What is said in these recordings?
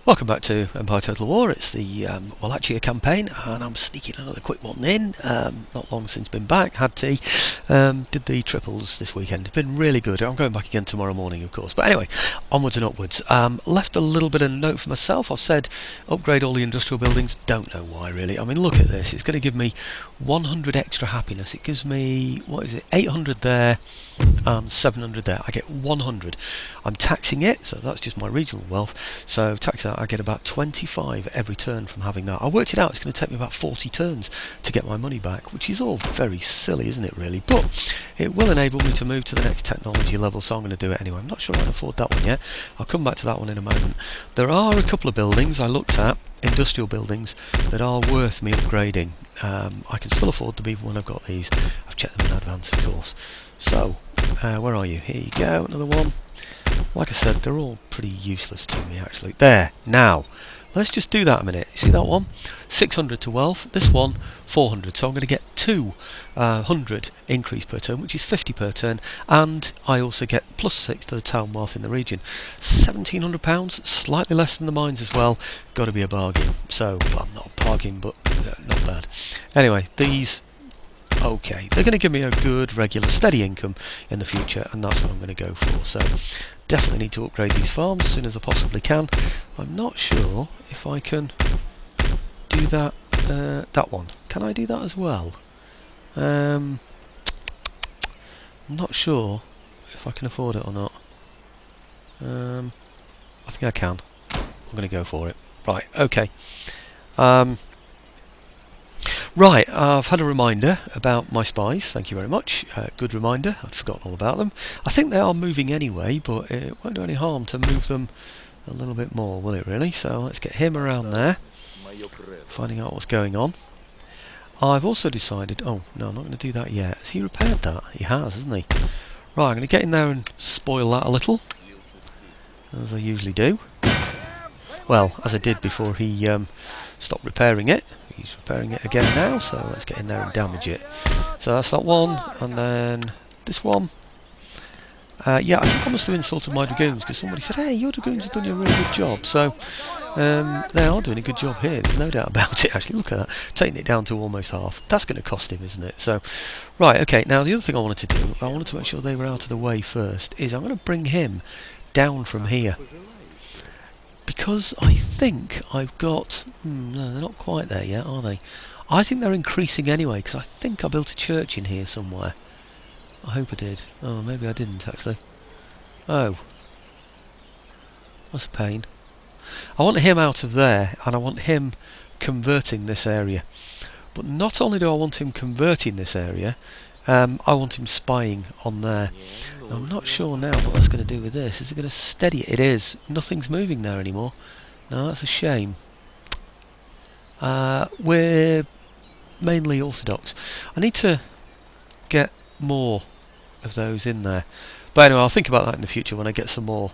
Welcome back to Empire Total War. It's the Wallachia campaign, and I'm sneaking another quick one in. Not long since been back, had tea. Did the triples this weekend. It's been really good. I'm going back again tomorrow morning, of course. But anyway, onwards and upwards. Left a little bit of a note for myself. I've said upgrade all the industrial buildings. Don't know why, really. I mean, look at this. It's going to give me 100 extra happiness. It gives me, 800 there and 700 there. I get 100. I'm taxing it, so that's just my regional wealth. So tax that, I get about 25 every turn from having that. I worked it out. It's going to take me about 40 turns to get my money back, which is all very silly, isn't it, really? But it will enable me to move to the next technology level, so I'm going to do it anyway. I'm not sure I can afford that one yet. I'll come back to that one in a moment. There are a couple of buildings I looked at, industrial buildings, that are worth me upgrading. I can still afford them even when I've got these. I've checked them in advance, of course. So, where are you? Here you go, another one. Like I said, they're all pretty useless to me, actually. There, now, let's just do that a minute. See that one? 600 to wealth. This one, 400. So I'm going to get 200 increase per turn, which is 50 per turn. And I also get plus 6 to the town wealth in the region. £1,700, slightly less than the mines as well. Got to be a bargain. So, well, not a bargain, but not bad. Anyway, these... okay, they're going to give me a good, regular, steady income in the future, and that's what I'm going to go for. So, definitely need to upgrade these farms as soon as I possibly can. I'm not sure if I can do that. That one. Can I do that as well? I'm not sure if I can afford it or not. I think I can. I'm going to go for it. Right. Okay. Right, I've had a reminder about my spies, thank you very much. Good reminder, I'd forgotten all about them. I think they are moving anyway, but it won't do any harm to move them a little bit more, will it really? So let's get him around there, finding out what's going on. I've also decided, oh no, I'm not going to do that yet. Has he repaired that? He has, hasn't he? Right, I'm going to get in there and spoil that a little, as I usually do. Well, as I did before he stopped repairing it. He's repairing it again now, so let's get in there and damage it. So that's that one, and then this one. Yeah, I think I must have insulted my dragoons, because somebody said, hey, your dragoons have done you a really good job. So they are doing a good job here, there's no doubt about it. Actually, look at that, taking it down to almost half. That's going to cost him, isn't it? So, right, okay, now the other thing I wanted to do, I wanted to make sure they were out of the way first, is I'm going to bring him down from here. Because I think I've got... no, they're not quite there yet, are they? I think they're increasing anyway, because I think I built a church in here somewhere. I hope I did. Oh, maybe I didn't, actually. Oh. That's a pain. I want him out of there, and I want him converting this area. But not only do I want him converting this area, I want him spying on there. Now, I'm not sure now what that's going to do with this. Is it going to steady it? It is. Nothing's moving there anymore. No, that's a shame. We're mainly Orthodox. I need to get more of those in there. But anyway, I'll think about that in the future when I get some more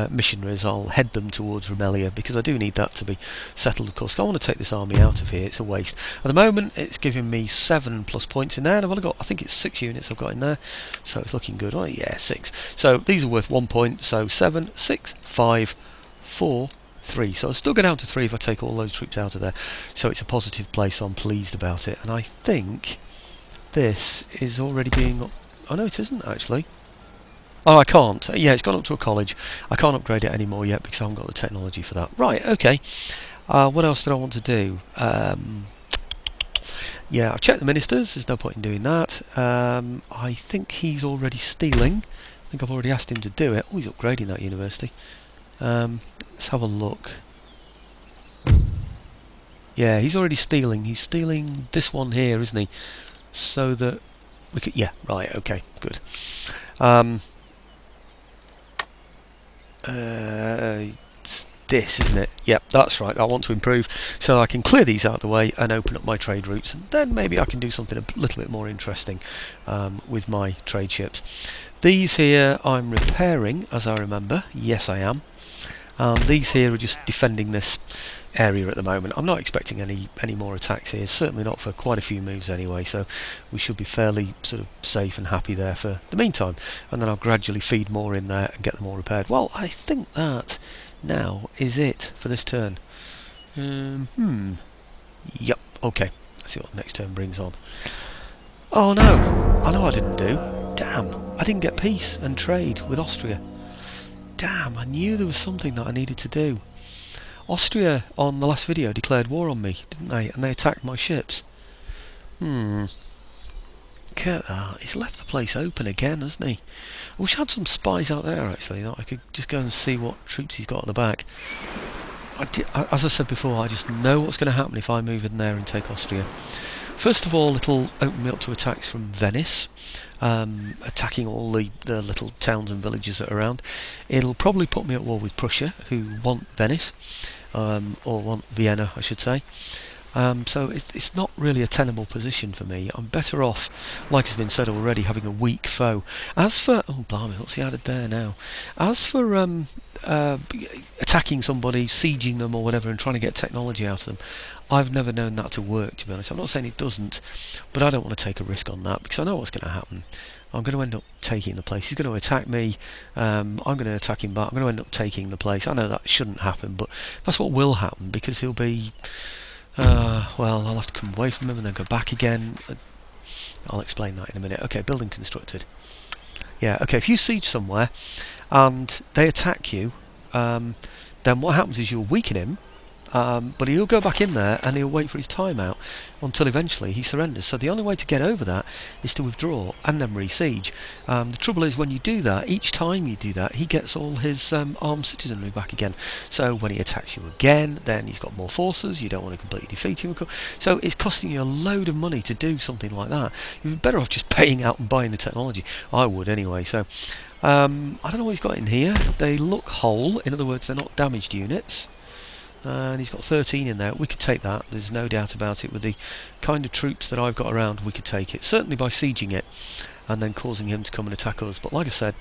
missionaries. I'll head them towards Romaneasca, because I do need that to be settled, of course. I want to take this army out of here. It's a waste. At the moment, it's giving me 7 plus points in there, and I've only got, I think it's 6 units I've got in there, so it's looking good. Oh yeah, 6. So these are worth 1 point, so 7, 6, 5, 4, 3. So I'll still go down to 3 if I take all those troops out of there. So it's a positive place, so I'm pleased about it. And I think this is already being... oh no, it isn't actually. Oh, I can't. Yeah, it's gone up to a college. I can't upgrade it anymore yet because I haven't got the technology for that. Right, okay. What else did I want to do? Yeah, I've checked the ministers. There's no point in doing that. I think he's already stealing. I think I've already asked him to do it. Oh, he's upgrading that university. Let's have a look. Yeah, he's already stealing. He's stealing this one here, isn't he? So that we could... yeah, right, okay, good. It's this, isn't it? Yep, that's right. I want to improve so I can clear these out of the way and open up my trade routes, and then maybe I can do something a little bit more interesting with my trade ships. These here I'm repairing, as I remember. Yes, I am. These here are just defending this area at the moment. I'm not expecting any more attacks here, certainly not for quite a few moves anyway, so we should be fairly sort of safe and happy there for the meantime, and then I'll gradually feed more in there and get them all repaired. Well, I think that now is it for this turn. Yep, okay. Let's see what the next turn brings on. Oh no! I know I didn't do. Damn, I didn't get peace and trade with Austria. Damn, I knew there was something that I needed to do. Austria, on the last video, declared war on me, didn't they? And they attacked my ships. Look at that. He's left the place open again, hasn't he? I wish I had some spies out there, actually, that I could just go and see what troops he's got at the back. As I said before, I just know what's going to happen if I move in there and take Austria. First of all, it'll open me up to attacks from Venice, attacking all the little towns and villages that are around. It'll probably put me at war with Prussia, who want Venice, or want Vienna, I should say. So it's not really a tenable position for me. I'm better off, like has been said already, having a weak foe. As for... oh, blimey, what's he added there now? As for attacking somebody, sieging them or whatever, and trying to get technology out of them, I've never known that to work, to be honest. I'm not saying it doesn't, but I don't want to take a risk on that, because I know what's going to happen. I'm going to end up taking the place. He's going to attack me. I'm going to attack him back. I'm going to end up taking the place. I know that shouldn't happen, but that's what will happen, because he'll be... well, I'll have to come away from him and then go back again. I'll explain that in a minute. Okay, building constructed. Yeah, okay, if you siege somewhere and they attack you, then what happens is you'll weaken him, but he'll go back in there and he'll wait for his time out until eventually he surrenders. So the only way to get over that is to withdraw and then re-siege. The trouble is, when you do that, each time you do that, he gets all his armed citizenry back again. So when he attacks you again, then he's got more forces. You don't want to completely defeat him. So it's costing you a load of money to do something like that. You're better off just paying out and buying the technology. I would anyway. So I don't know what he's got in here. They look whole. In other words, they're not damaged units. And he's got 13 in there. We could take that, there's no doubt about it. With the kind of troops that I've got around, we could take it. Certainly by sieging it and then causing him to come and attack us. But like I said,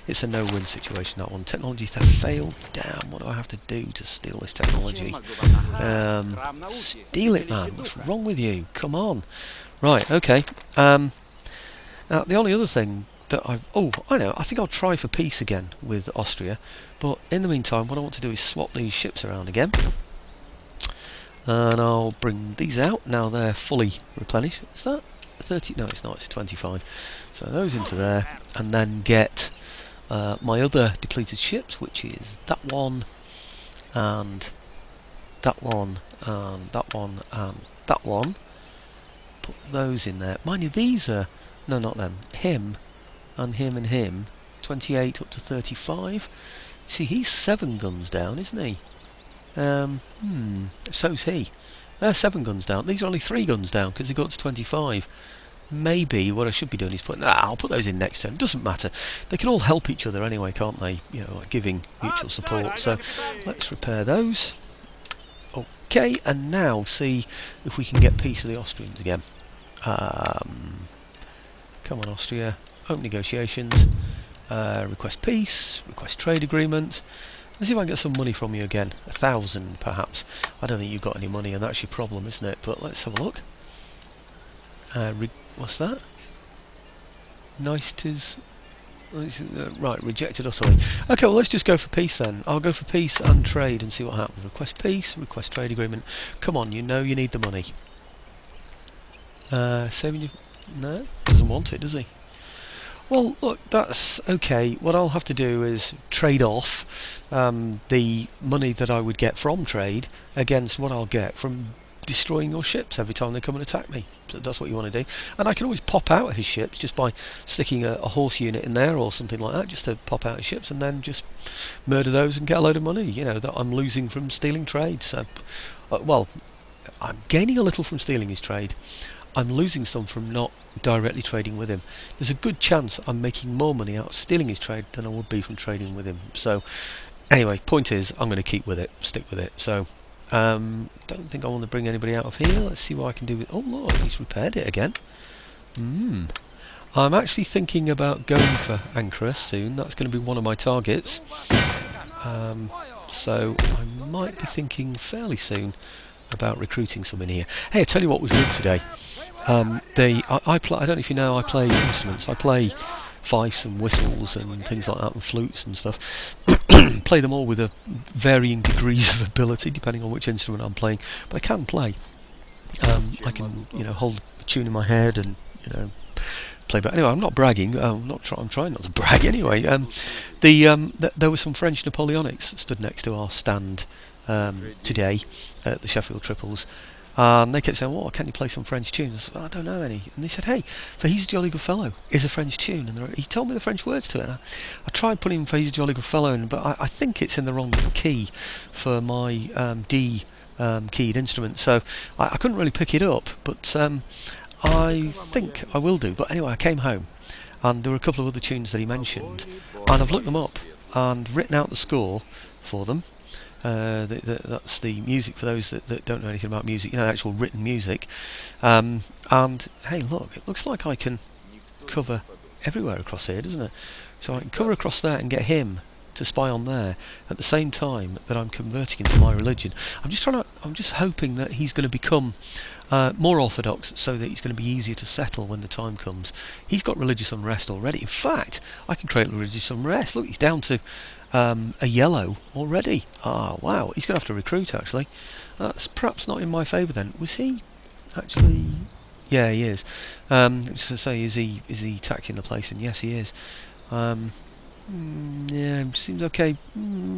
it's a no-win situation, that one. Technology theft failed. Damn, what do I have to do to steal this technology? Steal it, man. What's wrong with you? Come on. Right, okay. Now, the only other thing that I know, I think I'll try for peace again with Austria, but in the meantime what I want to do is swap these ships around again, and I'll bring these out. Now they're fully replenished. Is that 30? No, it's not, it's 25. So those into there, and then get my other depleted ships, which is that one, and that one, and that one, and that one. Put those in there. Mind you, these are... no, not them. Him, and him, and him. 28 up to 35. See, he's 7 guns down, isn't he? So's he. They're 7 guns down. These are only 3 guns down, because they got to 25. Maybe what I should be doing is putting... I'll put those in next turn. Doesn't matter. They can all help each other anyway, can't they? You know, like giving mutual support. So let's repair those. Okay, and now see if we can get peace with the Austrians again. Come on, Austria. Open negotiations. Request peace. Request trade agreement. Let's see if I can get some money from you again. 1,000, perhaps. I don't think you've got any money, and that's your problem, isn't it? But let's have a look. What's that? Niceties. Right, rejected utterly. Okay, well, let's just go for peace then. I'll go for peace and trade and see what happens. Request peace. Request trade agreement. Come on, you know you need the money. Saving you... No, doesn't want it, does he? Well, look, that's okay. What I'll have to do is trade off the money that I would get from trade against what I'll get from destroying your ships every time they come and attack me. So that's what you want to do. And I can always pop out his ships just by sticking a horse unit in there or something like that, just to pop out his ships and then just murder those and get a load of money, you know, that I'm losing from stealing trade. So, well, I'm gaining a little from stealing his trade. I'm losing some from not directly trading with him. There's a good chance I'm making more money out of stealing his trade than I would be from trading with him. So, anyway, point is, I'm going to keep with it, stick with it. So, don't think I want to bring anybody out of here. Let's see what I can do with... Oh, look, he's repaired it again. I'm actually thinking about going for Ankara soon. That's going to be one of my targets. So, I might be thinking fairly soon about recruiting some in here. Hey, I tell you what was good today. I don't know if you know, I play instruments. I play fifes and whistles and things like that, and flutes and stuff. Play them all with a varying degrees of ability depending on which instrument I'm playing, but I can play. I can, hold a tune in my head and, play. But anyway, I'm not bragging. I'm trying not to brag anyway. There were some French Napoleonics stood next to our stand today at the Sheffield Triples, and they kept saying, "Well, can you play some French tunes?" I said, well, I don't know any. And they said, "Hey, for He's a Jolly Good Fellow is a French tune," and he told me the French words to it. And I tried putting for He's a Jolly Good Fellow in, but I think it's in the wrong key for my D keyed instrument, so I couldn't really pick it up. But I think I will do. But anyway, I came home and there were a couple of other tunes that he mentioned, and I've looked them up and written out the score for them. That's the music for those that don't know anything about music, actual written music. And hey, look, it looks like I can cover everywhere across here, doesn't it? So I can cover across there and get him to spy on there at the same time that I'm converting into my religion. I'm just hoping that he's going to become more orthodox, so that he's going to be easier to settle when the time comes. He's got religious unrest already. In fact, I can create religious unrest. Look, he's down to a yellow already. Ah, wow, he's going to have to recruit, actually. That's perhaps not in my favour then. Was he actually? Yeah, he is. Just to say, is he taxing the place? And yes, he is. Yeah, seems okay.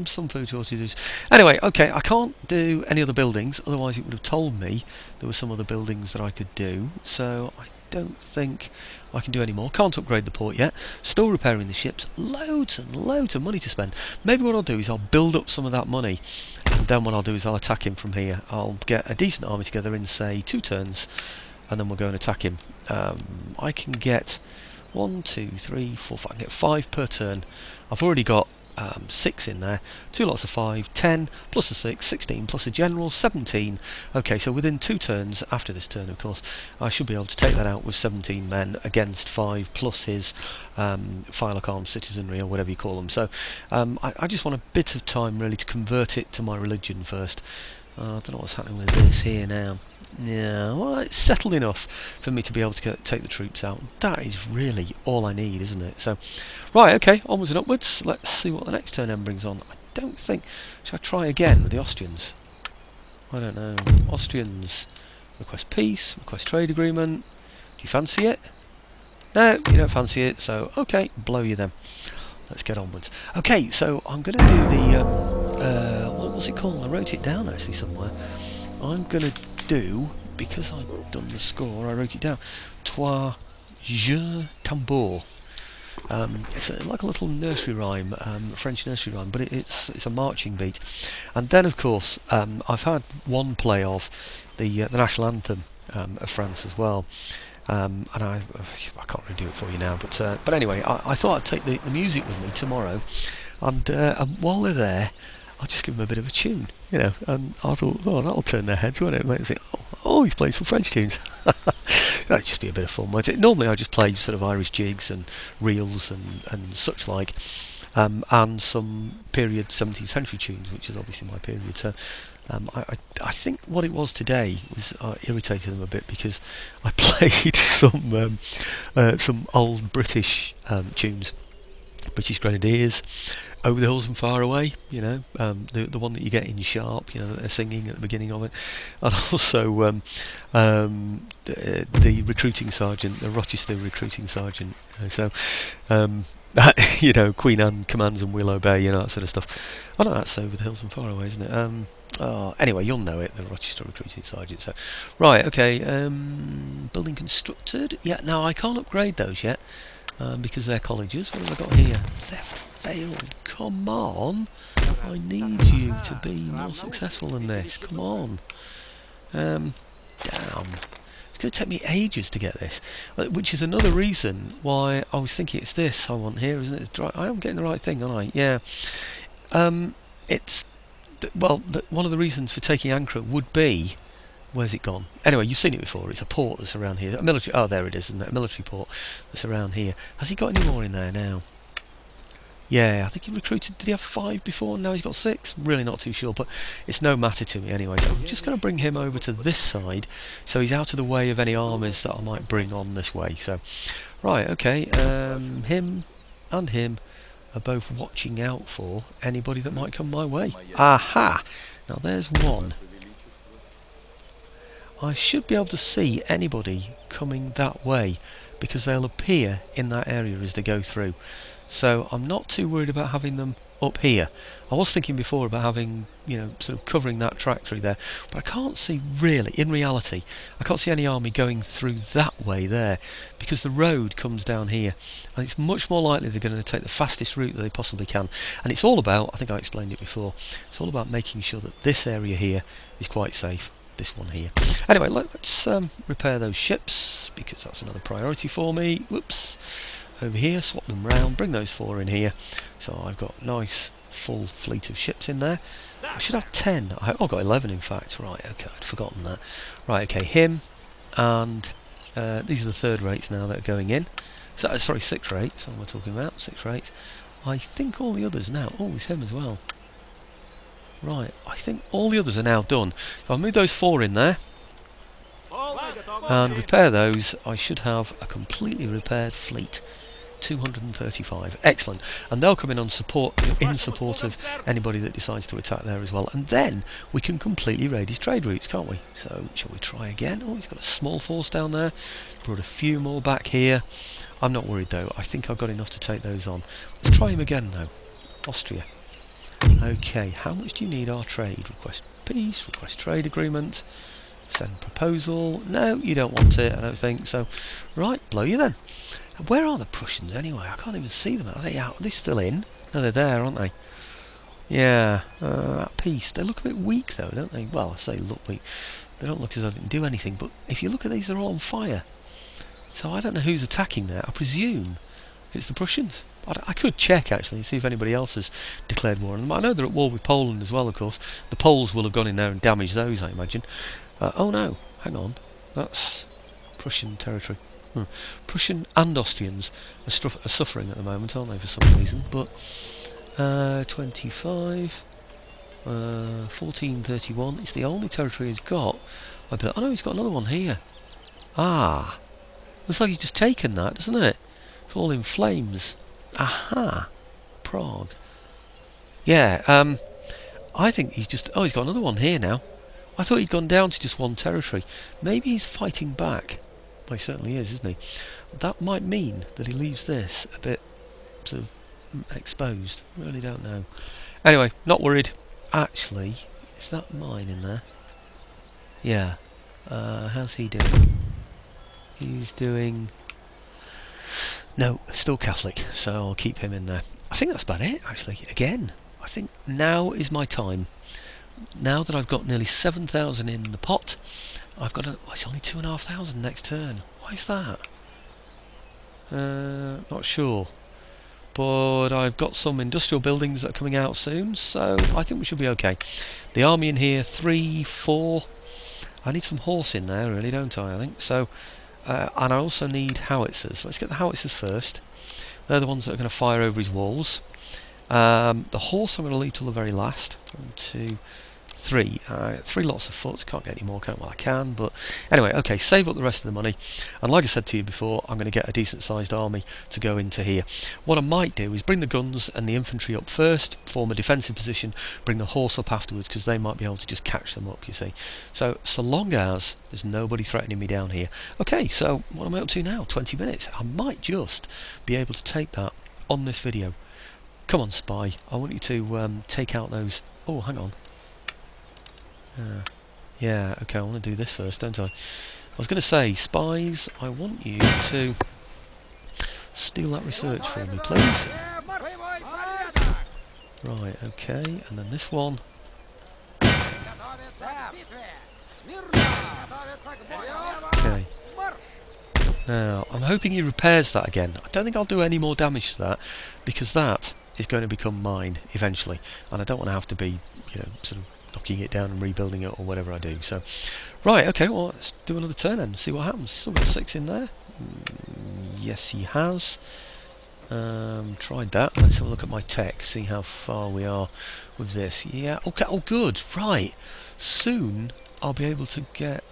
Some food shortages. Anyway, okay, I can't do any other buildings, otherwise it would have told me there were some other buildings that I could do, so I don't think I can do any more. Can't upgrade the port yet. Still repairing the ships. Loads and loads of money to spend. Maybe what I'll do is I'll build up some of that money, and then what I'll do is I'll attack him from here. I'll get a decent army together in, say, 2 turns, and then we'll go and attack him. I can get 1, 2, 3, 4, 5. I can get 5 per turn. I've already got 6 in there. 2 lots of 5, 10 plus a 6, 16 plus a general, 17. Okay, so within 2 turns, after this turn of course, I should be able to take that out with 17 men against 5 plus his Phylock armed citizenry, or whatever you call them. So I just want a bit of time really to convert it to my religion first. I don't know what's happening with this here now. Yeah, well, it's settled enough for me to be able to take the troops out. That is really all I need, isn't it? So, right, okay, onwards and upwards. Let's see what the next turn then brings on. I don't think... Shall I try again with the Austrians? I don't know. Austrians. Request peace, request trade agreement. Do you fancy it? No, you don't fancy it, so, okay, blow you then. Let's get onwards. Okay, so I'm going to do the... what was it called? I wrote it down, actually, somewhere. I'm going to do, because I've done the score, I wrote it down. Trois jeux tambour. It's like a little nursery rhyme, French nursery rhyme, but it's a marching beat. And then, of course, I've had one play of the national anthem of France as well. And I can't really do it for you now, but anyway, I thought I'd take the music with me tomorrow, and while they're there, I'll just give them a bit of a tune, and I thought, oh, that'll turn their heads, won't it? Make them think, oh, he's playing some French tunes. That'd just be a bit of fun, won't it? Normally I just play sort of Irish jigs and reels and such like, and some period 17th century tunes, which is obviously my period. So I think what it was today was irritated them a bit, because I played some old British tunes, British Grenadiers, Over the Hills and Far Away, the one that you get in Sharp, that they're singing at the beginning of it, and also the recruiting sergeant, the Rochester recruiting sergeant. So Queen Anne commands and we'll obey, that sort of stuff. I know that's Over the Hills and Far Away, isn't it? Anyway, you'll know it, the Rochester recruiting sergeant. So, right, okay, building constructed. Yeah, now I can't upgrade those yet, because they're colleges. What have I got here? Theft failed. Come on, I need you to be more successful than this. Come on. Damn. It's going to take me ages to get this, which is another reason why I was thinking it's this I want here, isn't it? I am getting the right thing, aren't I? Yeah. It's... Well, one of the reasons for taking Ankara would be... Where's it gone? Anyway, you've seen it before. It's a port that's around here. A military... Oh, there it is, isn't it? A military port that's around here. Has he got any more in there now? Yeah, I think he recruited, did he have 5 before? Now he's got 6? Really not too sure, but it's no matter to me anyway. So I'm just going to bring him over to this side, so he's out of the way of any armies that I might bring on this way. So, right, okay, him and him are both watching out for anybody that might come my way. Aha! Now there's one. I should be able to see anybody coming that way, because they'll appear in that area as they go through. So I'm not too worried about having them up here. I was thinking before about having, you know, sort of covering that track through there, but I can't see really, in reality, I can't see any army going through that way there, because the road comes down here, and it's much more likely they're going to take the fastest route that they possibly can. And it's all about, I think I explained it before, it's all about making sure that this area here is quite safe. This one here. Anyway, let's repair those ships, because that's another priority for me. Whoops. Over here, swap them round, bring those 4 in here. So I've got nice full fleet of ships in there. I should have 10. I've got 11 in fact. Right, okay, I'd forgotten that. Right, okay, him and these are the 3rd rates now that are going in. So, sorry, 6 rates, what we're talking about, 6 rates. I think all the others now, oh, it's him as well. Right, I think all the others are now done. So I'll move those 4 in there and repair those. I should have a completely repaired fleet. 235, excellent, and they'll come in on support, of anybody that decides to attack there as well, and then we can completely raid his trade routes, can't we? So shall we try again? Oh, he's got a small force down there, brought a few more back here. I'm not worried though, I think I've got enough to take those on. Let's try him again though. Austria. Okay, how much do you need our trade? Request peace, request trade agreement, send proposal. No, you don't want it, I don't think. So, right, blow you then. Where are the Prussians anyway? I can't even see them. Are they out? Are they still in? No, they're there, aren't they? Yeah, at peace. They look a bit weak though, don't they? Well, I say look weak. They don't look as though they can do anything, but if you look at these, they're all on fire. So I don't know who's attacking there. I presume it's the Prussians. I could check actually and see if anybody else has declared war on them. I know they're at war with Poland as well, of course. The Poles will have gone in there and damaged those, I imagine. Oh no, hang on. That's Prussian territory. Prussian and Austrians are suffering at the moment, aren't they, for some reason? But 25, 1431, it's the only territory he's got. Oh no, he's got another one here. Ah, looks like he's just taken that, doesn't it? It's all in flames. Aha, Prague. Yeah, I think he's just... Oh, he's got another one here now. I thought he'd gone down to just one territory. Maybe he's fighting back. Well, he certainly is, isn't he? That might mean that he leaves this a bit sort of exposed. Really don't know. Anyway, not worried. Actually, is that mine in there? Yeah. How's he doing? He's doing... No, still Catholic, so I'll keep him in there. I think that's about it, actually. Again, I think now is my time. Now that I've got nearly 7,000 in the pot, I've got a... it's only 2,500 next turn. Why is that? Not sure. But I've got some industrial buildings that are coming out soon, so I think we should be okay. The army in here, 3, 4. I need some horse in there, really, don't I think? So, and I also need howitzers. Let's get the howitzers first. They're the ones that are going to fire over his walls. The horse I'm going to leave till the very last. 1, 2, 3. 3 lots of foot. Can't get any more, can I? Well, I can, but anyway, okay, save up the rest of the money. And like I said to you before, I'm going to get a decent sized army to go into here. What I might do is bring the guns and the infantry up first, form a defensive position, bring the horse up afterwards, because they might be able to just catch them up, you see. So long as there's nobody threatening me down here. Okay, so what am I up to now? 20 minutes. I might just be able to take that on this video. Come on, spy. I want you to take out those... Oh, hang on. Yeah, okay, I want to do this first, don't I? I was going to say, spies, I want you to steal that research for me, please. Right, okay, and then this one. Okay. Now, I'm hoping he repairs that again. I don't think I'll do any more damage to that, because that is going to become mine eventually, and I don't want to have to be, you know, sort of knocking it down and rebuilding it or whatever I do. So, right, okay, well, let's do another turn and see what happens. Still got 6 in there. Yes, he has. Tried that. Let's have a look at my tech, see how far we are with this. Yeah, okay, oh good, right. Soon I'll be able to get...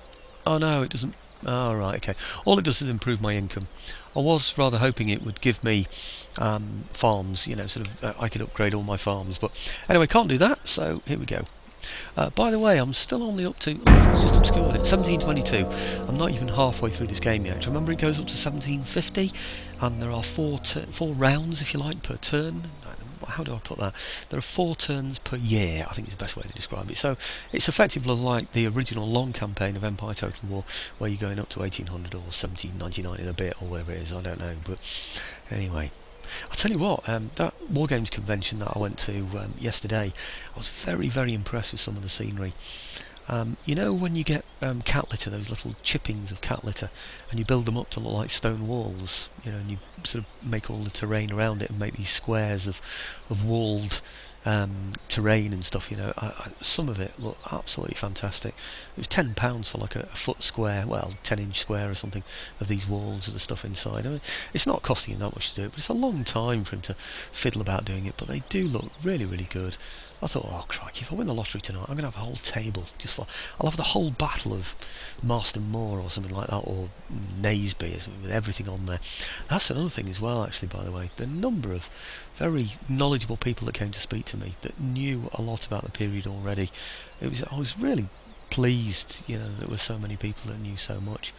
Oh no, it doesn't... Oh right, okay. All it does is improve my income. I was rather hoping it would give me farms, you know, sort of, I could upgrade all my farms, but anyway, can't do that, so here we go. By the way, I'm still only up to... Oh, it's just obscured it. 1722. I'm not even halfway through this game yet. Do you remember it goes up to 1750? And there are four rounds, if you like, per turn. How do I put that? There are 4 turns per year, I think is the best way to describe it. So it's effectively like the original long campaign of Empire Total War, where you're going up to 1800 or 1799 in a bit, or whatever it is, I don't know. But anyway... I'll tell you what, that War Games convention that I went to yesterday, I was very, very impressed with some of the scenery. You know when you get cat litter, those little chippings of cat litter, and you build them up to look like stone walls, you know, and you sort of make all the terrain around it and make these squares of walled terrain and stuff, you know. Some of it looked absolutely fantastic. It was £10 for like a foot square, well, 10-inch square or something, of these walls with the stuff inside. I mean, it's not costing you that much to do it, but it's a long time for him to fiddle about doing it, but they do look really, really good. I thought, oh crikey, if I win the lottery tonight, I'm going to have a whole table just for... I'll have the whole battle of Marston Moor or something like that, or Naseby, or something, with everything on there. That's another thing as well, actually, by the way. The number of very knowledgeable people that came to speak to me that knew a lot about the period already. I was really pleased, you know, that there were so many people that knew so much.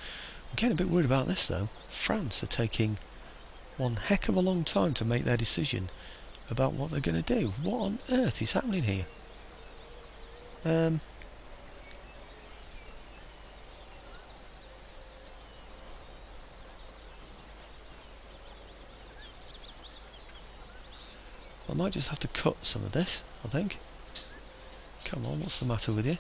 I'm getting a bit worried about this, though. France are taking one heck of a long time to make their decision about what they're going to do. What on earth is happening here? I might just have to cut some of this, I think. Come on, what's the matter with you?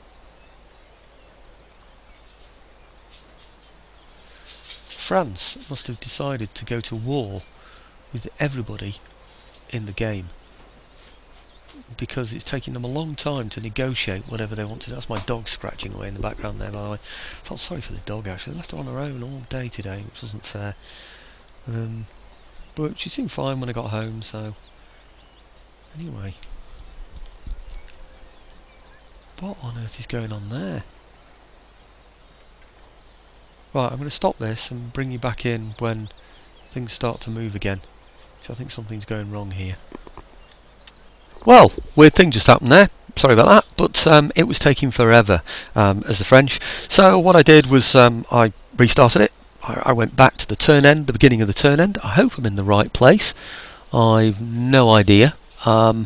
France must have decided to go to war with everybody in the game, because it's taking them a long time to negotiate whatever they want to do. That's my dog scratching away in the background there, by the way. Felt sorry for the dog, actually. They left her on her own all day today, which wasn't fair. But she seemed fine when I got home, so... Anyway. What on earth is going on there? Right, I'm going to stop this and bring you back in when things start to move again. So I think something's going wrong here. Well, weird thing just happened there. Sorry about that, but it was taking forever, as the French. So what I did was I restarted it. I went back to the turn end, the beginning of the turn end. I hope I'm in the right place. I've no idea. I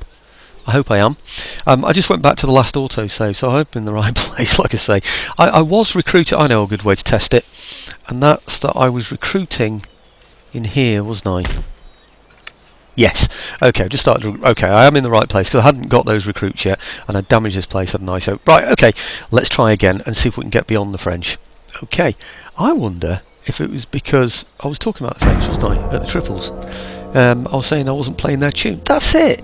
hope I am. I just went back to the last autosave, so I hope I'm in the right place, like I say. I was recruiting... I know a good way to test it, and that's that I was recruiting in here, wasn't I? Yes. Okay, just started. Okay, I am in the right place because I hadn't got those recruits yet, and I damaged this place, hadn't I? So right, okay, let's try again and see if we can get beyond the French. Okay, I wonder if it was because I was talking about the French, wasn't I? At the triples, I was saying I wasn't playing their tune. That's it.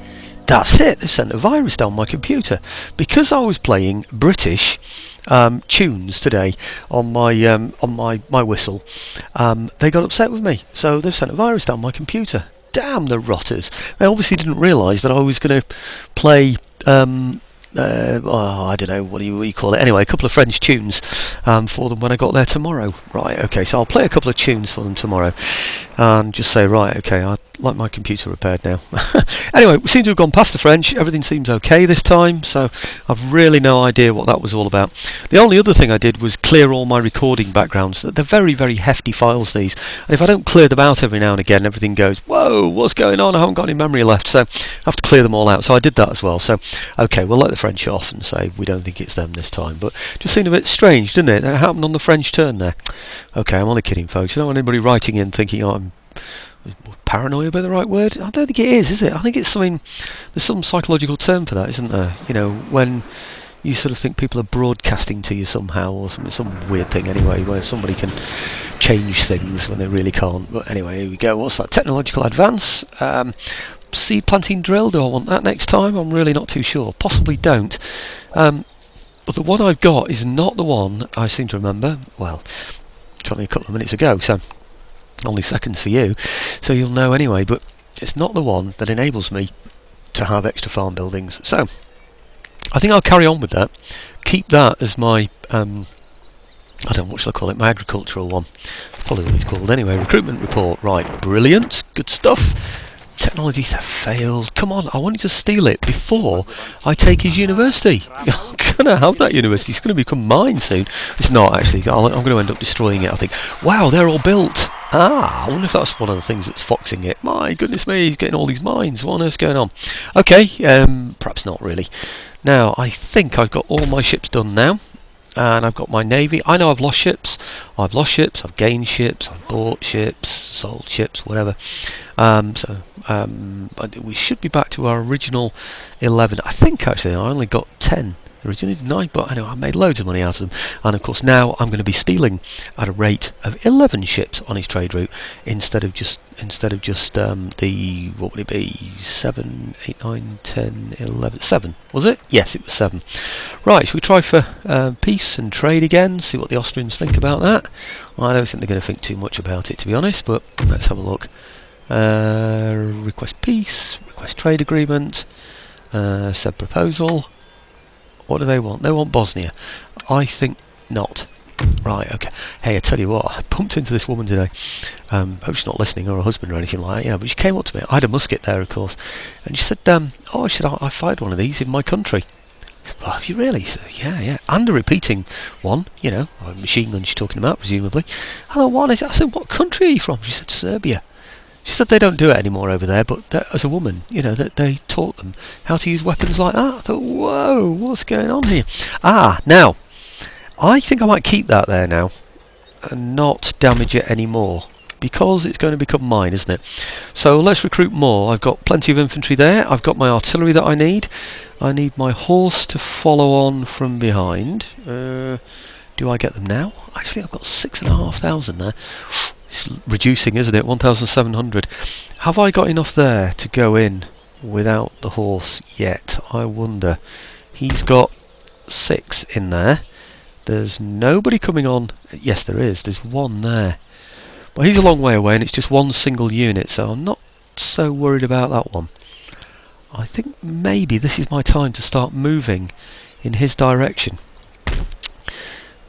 That's it. They sent a virus down my computer because I was playing British tunes today on my whistle. They got upset with me, so they've sent a virus down my computer. Damn the rotters! They obviously didn't realise that I was going to play. I don't know what do you call it. Anyway, a couple of French tunes for them when I got there tomorrow. Right, okay, so I'll play a couple of tunes for them tomorrow and just say, right, okay, I'd like my computer repaired now. Anyway, we seem to have gone past the French. Everything seems okay this time, so I've really no idea what that was all about. The only other thing I did was clear all my recording backgrounds. They're very, very hefty files, these, and if I don't clear them out every now and again, everything goes, whoa, what's going on? I haven't got any memory left, so I have to clear them all out. So I did that as well. So, okay, we'll let the French off and say we don't think it's them this time, but just seemed a bit strange, didn't it? That happened on the French turn there. Okay, I'm only kidding, folks. I don't want anybody writing in thinking, oh, I'm paranoia be the right word? I don't think it is it? I think it's something, there's some psychological term for that, isn't there? You know, when you sort of think people are broadcasting to you somehow, or some weird thing anyway, where somebody can change things when they really can't. But anyway, here we go. What's that? Technological advance. Seed planting drill. Do I want that next time? I'm really not too sure. Possibly don't. But the one I've got is not the one I seem to remember. Well, it's only a couple of minutes ago, so only seconds for you, so you'll know anyway. But It's not the one that enables me to have extra farm buildings. So I think I'll carry on with that. Keep that as my I don't know what shall I call it, my agricultural one. Probably what it's called anyway. Recruitment report. Right, brilliant, good stuff. Technology theft failed. Come on, I wanted to steal it before I take his university. I'm going to have that university. It's going to become mine soon. It's not actually. I'm going to end up destroying it, I think. Wow, they're all built. I wonder if that's one of the things that's foxing it. My goodness me, he's getting all these mines. What on earth's going on? Okay, perhaps not really. Now, I think I've got all my ships done now. And I've got my navy. I know I've lost ships. I've gained ships, I've bought ships, sold ships, whatever. But we should be back to our original 11. I think actually I only got 10 originally, didn't I? But I know I made loads of money out of them. And of course now I'm going to be stealing at a rate of 11 ships on his trade route instead of just the, what would it be, 7, 8, 9, 10, 11, 7, was it? Yes, it was 7. Right, shall we try for peace and trade again, see what the Austrians think about that? Well, I don't think they're going to think too much about it, to be honest, but let's have a look. Request peace, request trade agreement, said proposal. What do they want? They want Bosnia. I think not. Right, okay. Hey, I tell you what, I bumped into this woman today. Hope she's not listening, or her husband or anything like that, but she came up to me. I had a musket there, of course, and she said, I fired one of these in my country. I said, well, have you really? She said, yeah. And a repeating one, a machine gun she's talking about, presumably. I thought, what is it? I said, what country are you from? She said, Serbia. She said they don't do it anymore over there, but as a woman, they taught them how to use weapons like that. I thought, whoa, what's going on here? Now, I think I might keep that there now and not damage it anymore because it's going to become mine, isn't it? So let's recruit more. I've got plenty of infantry there. I've got my artillery that I need. I need my horse to follow on from behind. Do I get them now? Actually, I've got 6,500 there. It's reducing, isn't it? 1,700. Have I got enough there to go in without the horse yet? I wonder. He's got 6 in there. There's nobody coming on. Yes, there is. There's one there. But he's a long way away and it's just one single unit, so I'm not so worried about that one. I think maybe this is my time to start moving in his direction.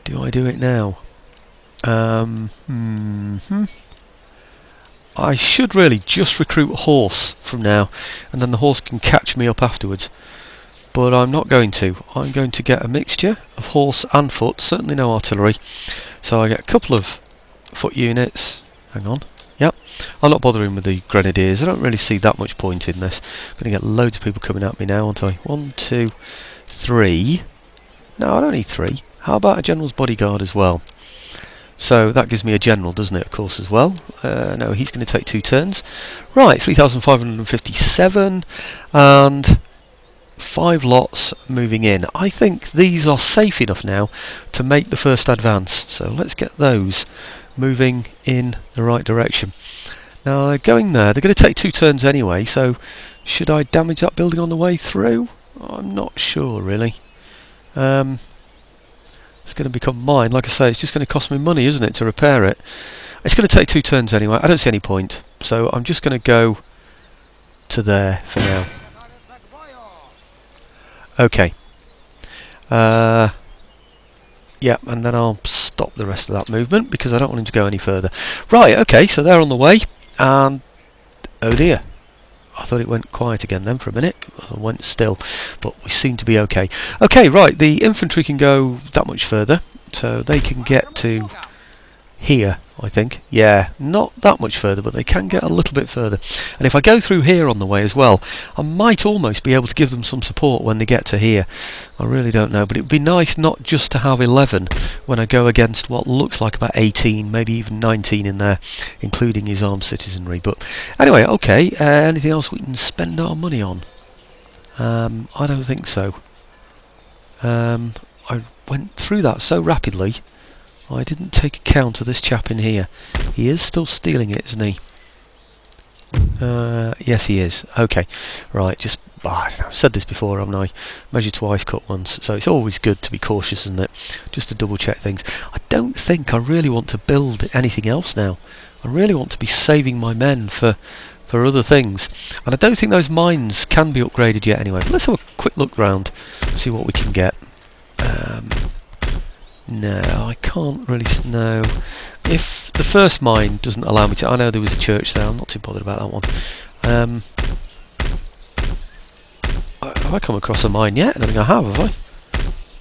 Do I do it now? I should really just recruit a horse from now, and then the horse can catch me up afterwards. But I'm not going to. I'm going to get a mixture of horse and foot, certainly no artillery. So I get a couple of foot units. Hang on. Yep. I'm not bothering with the grenadiers. I don't really see that much point in this. I'm going to get loads of people coming at me now, aren't I? 1, 2, 3. No, I don't need 3. How about a general's bodyguard as well? So that gives me a general, doesn't it, of course, as well. No, he's going to take 2 turns. Right, 3,557 and 5 lots moving in. I think these are safe enough now to make the first advance. So let's get those moving in the right direction. Now they're going there. They're going to take 2 turns anyway, so should I damage that building on the way through? I'm not sure, really. It's going to become mine. Like I say, it's just going to cost me money, isn't it, to repair it? It's going to take 2 turns anyway. I don't see any point. So I'm just going to go to there for now. Okay. Yeah, and then I'll stop the rest of that movement because I don't want him to go any further. Right, okay, so they're on the way. And, oh dear. I thought it went quiet again then for a minute. It went still, but we seem to be okay. Okay, right, the infantry can go that much further, so they can get to here, I think. Yeah, not that much further, but they can get a little bit further. And if I go through here on the way as well, I might almost be able to give them some support when they get to here. I really don't know, but it would be nice not just to have 11 when I go against what looks like about 18, maybe even 19 in there, including his armed citizenry. But anyway, okay, anything else we can spend our money on? I don't think so. I went through that so rapidly I didn't take account of this chap in here. He is still stealing it, isn't he? Yes, he is. Okay, right, just... I've said this before, haven't I? Measure twice, cut once. So it's always good to be cautious, isn't it? Just to double check things. I don't think I really want to build anything else now. I really want to be saving my men for for other things. And I don't think those mines can be upgraded yet anyway. But let's have a quick look round, see what we can get. No, I can't really know. If the first mine doesn't allow me to... I know there was a church there, I'm not too bothered about that one. Have I come across a mine yet? I don't think I have I?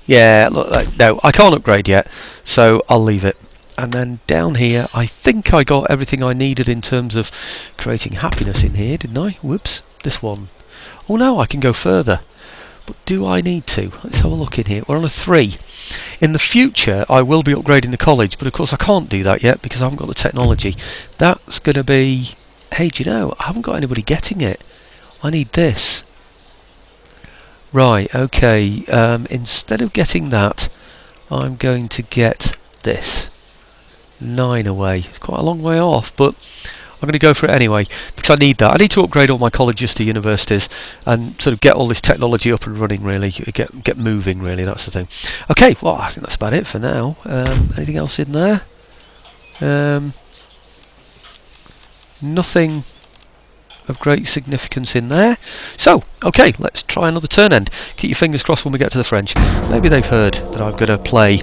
Yeah, look, no, I can't upgrade yet, so I'll leave it. And then down here, I think I got everything I needed in terms of creating happiness in here, didn't I? Whoops, this one. Oh no, I can go further. But do I need to? Let's have a look in here. We're on a 3. In the future, I will be upgrading the college, but of course I can't do that yet because I haven't got the technology. That's going to be... Hey, do you know, I haven't got anybody getting it. I need this. Right, okay. Instead of getting that, I'm going to get this. 9 away. It's quite a long way off, but I'm going to go for it anyway because I need that. I need to upgrade all my colleges to universities and sort of get all this technology up and running. Really, get moving. Really, that's the thing. Okay, well, I think that's about it for now. Anything else in there? Nothing of great significance in there. So, okay, let's try another turn end. Keep your fingers crossed when we get to the French. Maybe they've heard that I'm going to play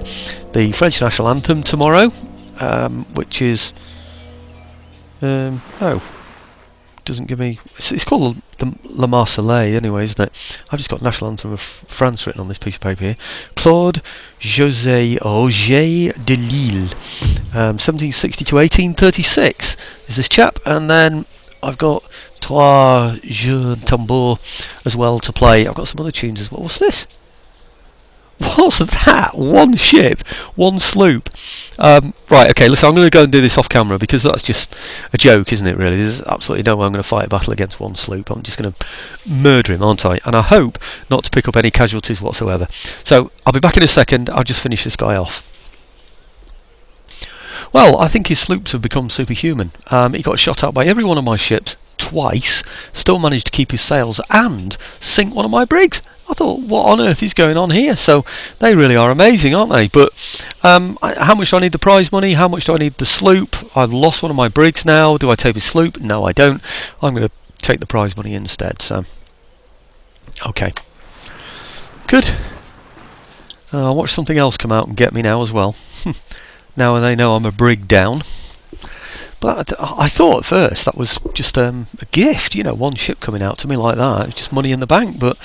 the French national anthem tomorrow. Which is doesn't give me. It's called the La Marseillaise anyway, isn't it? I've just got National Anthem of France written on this piece of paper here. Claude José Roger de Lille, 1760 to 1836 is this chap, and then I've got Trois Jeux Tambour as well to play. I've got some other tunes as well. What's this? What's that? One ship, one sloop. Right, okay, listen, I'm going to go and do this off camera because that's just a joke, isn't it, really? There's absolutely no way I'm going to fight a battle against one sloop. I'm just going to murder him, aren't I? And I hope not to pick up any casualties whatsoever. So, I'll be back in a second. I'll just finish this guy off. Well, I think his sloops have become superhuman. He got shot out by every one of my ships twice, still managed to keep his sails and sink one of my brigs. I thought, what on earth is going on here? So they really are amazing, aren't they? But how much do I need the prize money? How much do I need the sloop? I've lost one of my brigs now. Do I take his sloop? No, I don't. I'm going to take the prize money instead. So, okay. Good. I'll watch something else come out and get me now as well. Now they know I'm a brig down. But I thought at first that was just a gift, you know, one ship coming out to me like that. It's just money in the bank. But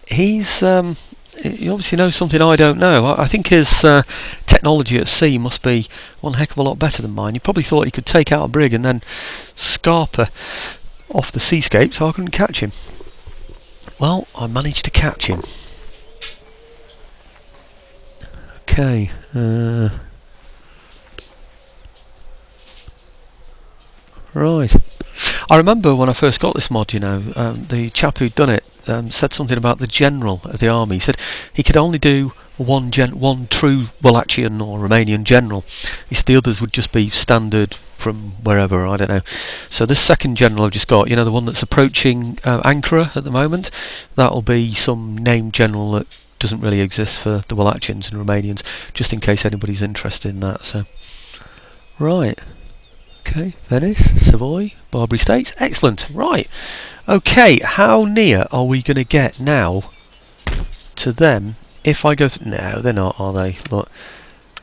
he obviously knows something I don't know. I think his technology at sea must be one heck of a lot better than mine. He probably thought he could take out a brig and then scarper off the seascape, so I couldn't catch him. Well, I managed to catch him. Okay. Right. I remember when I first got this mod, you know, the chap who'd done it said something about the general of the army. He said he could only do one true Wallachian or Romanian general. He said the others would just be standard from wherever, I don't know. So this second general I've just got, you know, the one that's approaching Ankara at the moment, that'll be some named general that doesn't really exist for the Wallachians and Romanians, just in case anybody's interested in that. So, right. Okay, Venice, Savoy, Barbary States, excellent. Right, okay, how near are we going to get now to them if I go no, they're not, are they? Look,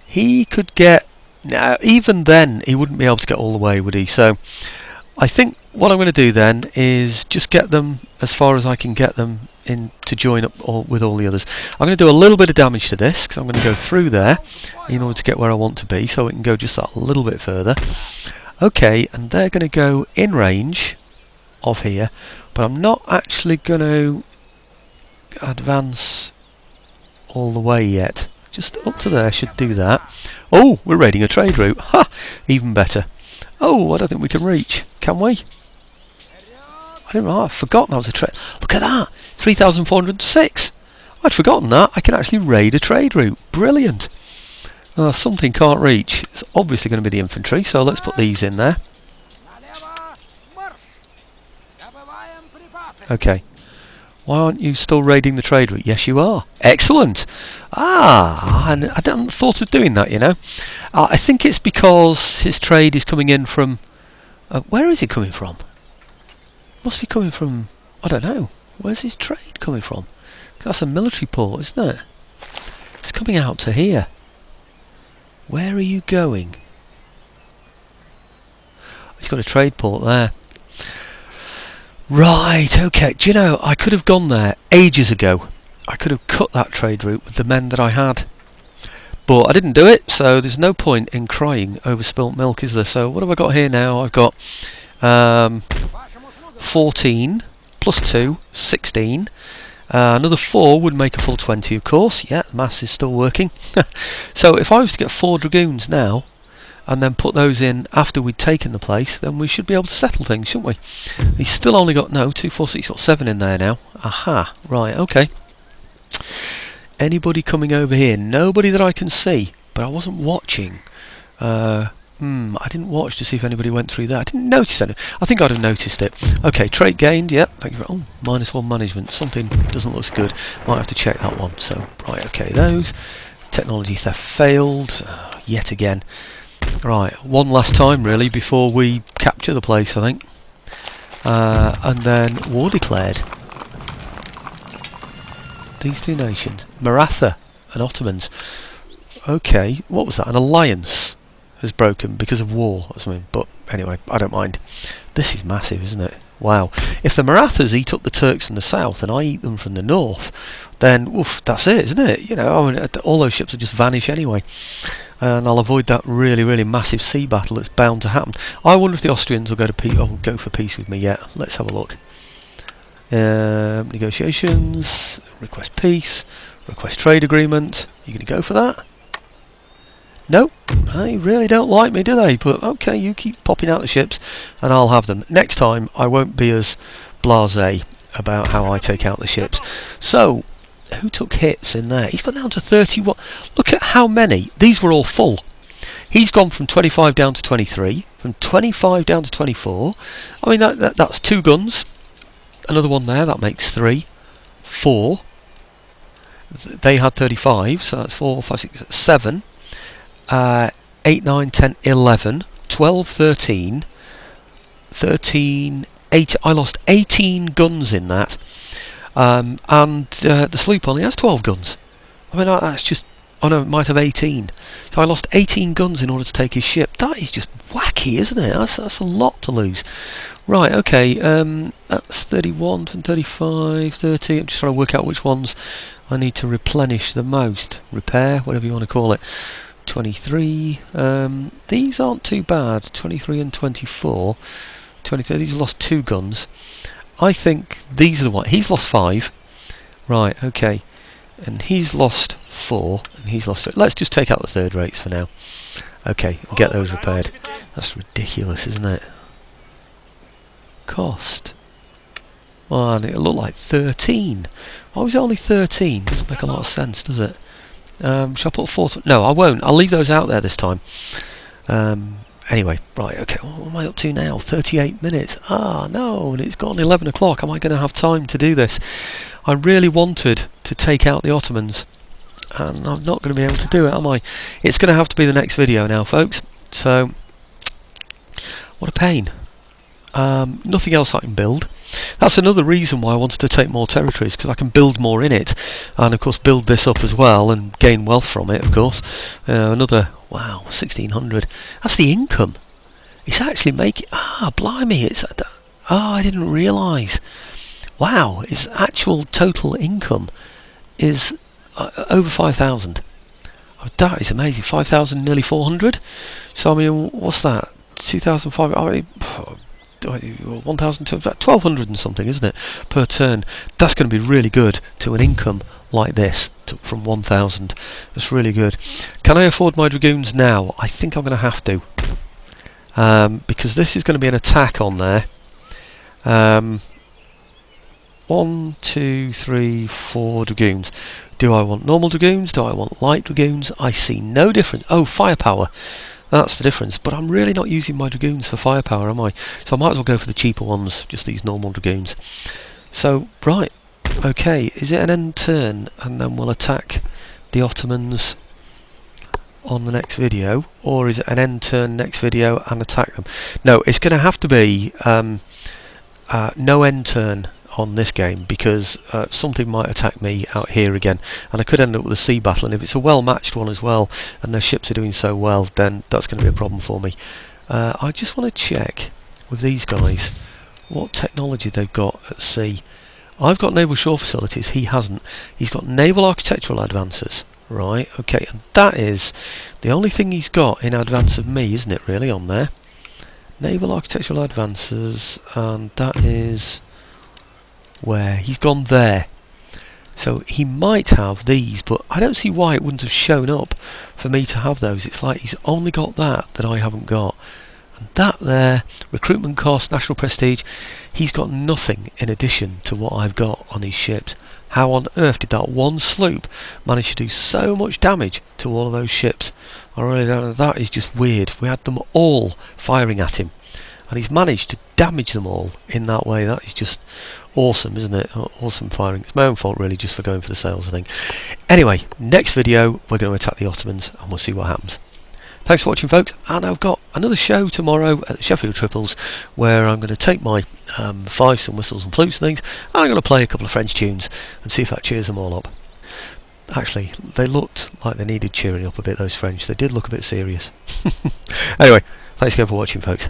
he could get, no, even then he wouldn't be able to get all the way, would he? So I think what I'm going to do then is just get them as far as I can get them in to join up with all the others. I'm going to do a little bit of damage to this because I'm going to go through there in order to get where I want to be, so it can go just that little bit further. Okay, and they're going to go in range of here, but I'm not actually going to advance all the way yet. Just up to there should do that. Oh, we're raiding a trade route. Ha! Even better. Oh, I don't think we can reach. Can we? I didn't know. I've forgotten that was a trade. Look at that! 3,406. I'd forgotten that. I can actually raid a trade route. Brilliant. Something can't reach. It's obviously going to be the infantry, so let's put these in there. Okay. Why aren't you still raiding the trade route? Yes, you are. Excellent. I hadn't thought of doing that, you know. I think it's because his trade is coming in from Where is he coming from? Must be coming from, I don't know. Where's his trade coming from? 'Cause that's a military port, isn't it? It's coming out to here. Where are you going? He's got a trade port there. Right, okay. Do you know, I could have gone there ages ago. I could have cut that trade route with the men that I had. But I didn't do it, so there's no point in crying over spilt milk, is there? So what have I got here now? I've got 14 plus 2, 16. Another 4 would make a full 20, of course. Yeah, the maths is still working. So if I was to get 4 dragoons now, and then put those in after we'd taken the place, then we should be able to settle things, shouldn't we? He's still only got, no, 2, 4, 6, he's got 7 in there now. Aha, right, okay. Anybody coming over here? Nobody that I can see, but I wasn't watching. I didn't watch to see if anybody went through there. I didn't notice any. I think I'd have noticed it. Okay, trait gained, yep. Thank you for, -1 management. Something doesn't look so good. Might have to check that one. So, right, okay, those. Technology theft failed, yet again. Right, one last time really before we capture the place, I think. And then war declared. These two nations, Maratha and Ottomans. Okay, what was that? An alliance has broken because of war or something. But anyway, I don't mind. This is massive, isn't it? Wow. If the Marathas eat up the Turks from the south and I eat them from the north, then woof, that's it, isn't it? You know, I mean, all those ships will just vanish anyway. And I'll avoid that really, really massive sea battle that's bound to happen. I wonder if the Austrians will go to go for peace with me yet. Let's have a look. Negotiations, request peace, request trade agreement. You going to go for that? No, they really don't like me, do they? But okay, you keep popping out the ships and I'll have them. Next time I won't be as blasé about how I take out the ships. So, who took hits in there? He's gone down to 31. Look at how many. These were all full. He's gone from 25 down to 23, from 25 down to 24. I mean, that's 2 guns. Another one there, that makes 3. 4. They had 35, so that's 4, 5, 6, 7. 8, 9, 10, 11, 12, 13, 13, 8. I lost 18 guns in that. And the sloop only has 12 guns. I mean, that's just... Oh no, it might have 18. So I lost 18 guns in order to take his ship. That is just wacky, isn't it? That's a lot to lose. Right, okay, that's 31 from 35, 30. I'm just trying to work out which ones I need to replenish the most. Repair, whatever you want to call it. 23. These aren't too bad. 23 and 24. 23. These have lost 2 guns. I think these are the ones. He's lost 5. Right, okay. And he's lost 4. And he's lost 3. Let's just take out the third rates for now. Okay, and get those repaired. That's ridiculous, isn't it? Cost. Oh, and it looked like 13. Why was it only 13? Doesn't make a lot of sense, does it? Shall I put a 4th? No, I won't. I'll leave those out there this time. Anyway, right, okay, what am I up to now? 38 minutes. Ah, no, and it's gone 11 o'clock. Am I going to have time to do this? I really wanted to take out the Ottomans, and I'm not going to be able to do it, am I? It's going to have to be the next video now, folks. So, what a pain. Nothing else I can build. That's another reason why I wanted to take more territories, because I can build more in it, and of course build this up as well and gain wealth from it, of course. Another, wow, 1600. That's the income. It's actually making, blimey, it's, I didn't realise. Wow, its actual total income is over 5,000. Oh, that is amazing. 5,000, nearly 400. So I mean, what's that? 2,500. I mean, 1,200, 1,200 and something, isn't it, per turn? That's going to be really good to an income like this, from 1,000. That's really good. Can I afford my dragoons now? I think I'm going to have to, because this is going to be an attack on there. 1, 2, 3, 4 dragoons. Do I want normal dragoons? Do I want light dragoons? I see no difference. Oh, firepower. That's the difference. But I'm really not using my dragoons for firepower, am I? So I might as well go for the cheaper ones, just these normal dragoons. So, right. Okay, is it an end turn? And then we'll attack the Ottomans on the next video, or is it an end turn next video and attack them? No, it's going to have to be no end turn on this game, because something might attack me out here again, and I could end up with a sea battle, and if it's a well matched one as well and their ships are doing so well, then that's going to be a problem for me. I just want to check with these guys what technology they've got at sea. I've got naval shore facilities, he hasn't. He's got naval architectural advances, right, okay, and that is the only thing he's got in advance of me, isn't it, really, on there? Naval architectural advances, and that is where he's gone there. So he might have these, but I don't see why it wouldn't have shown up for me to have those. It's like he's only got that I haven't got. And that there, recruitment cost, national prestige, he's got nothing in addition to what I've got on his ships. How on earth did that one sloop manage to do so much damage to all of those ships? I really don't know. That is just weird. We had them all firing at him, and he's managed to damage them all in that way. That is just awesome, isn't it? Awesome firing. It's my own fault really, just for going for the sails, I think. Anyway, next video we're going to attack the Ottomans, and we'll see what happens. Thanks for watching, folks, and I've got another show tomorrow at the Sheffield Triples where I'm going to take my fifes and whistles and flutes and things, and I'm going to play a couple of French tunes and see if that cheers them all up. Actually, they looked like they needed cheering up a bit, those French. They did look a bit serious. Anyway, thanks again for watching, folks.